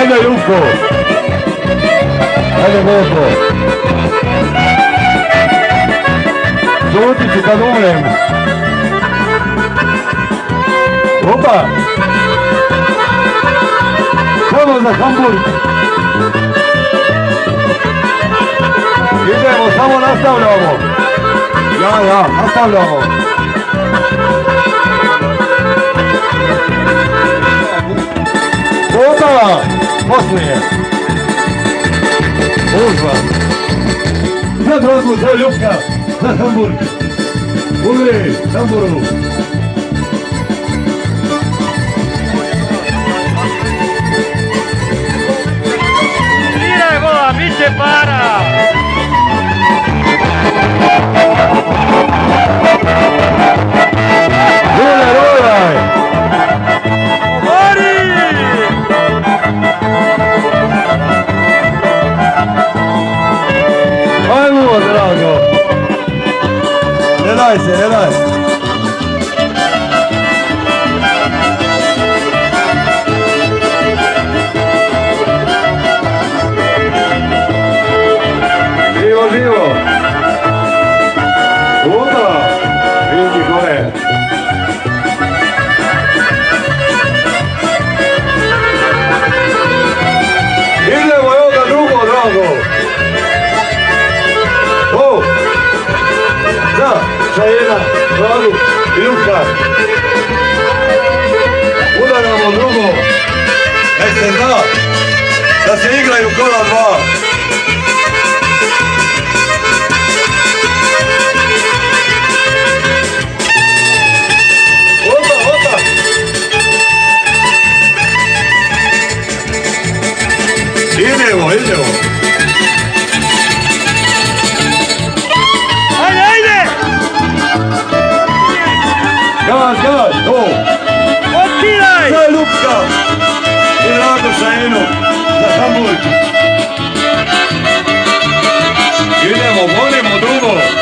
Ajde Ljubko. Ajde lijepo. Žuti ću kad umrem. Opa. Samo za Hamburg. Idemo, samo nastavljamo. Ja, nastavljamo. Opa, poslije. Užva. Za drogu, za Ljubka, za Hamburg. Uvijek, Hamburgu. Sviraj, vola, bit će para! Rulaj! Gori! Ajmo, drago! Ne daj se, ne daj! Živo, živo! Opa! Vidi gore! Idemo, evo ga drugo, drago! O! Za, Šajena, Dragu i Ljubka! Udaramo drugo! Nek se zna da se igraju kola dva! Opa, opa! Idemo, idemo! Ajde, ajde! Gaz, gaz, to! Otkidaj! Za Ljubka i Drago Šajenu za Hamburg! Idemo, volimo drugo!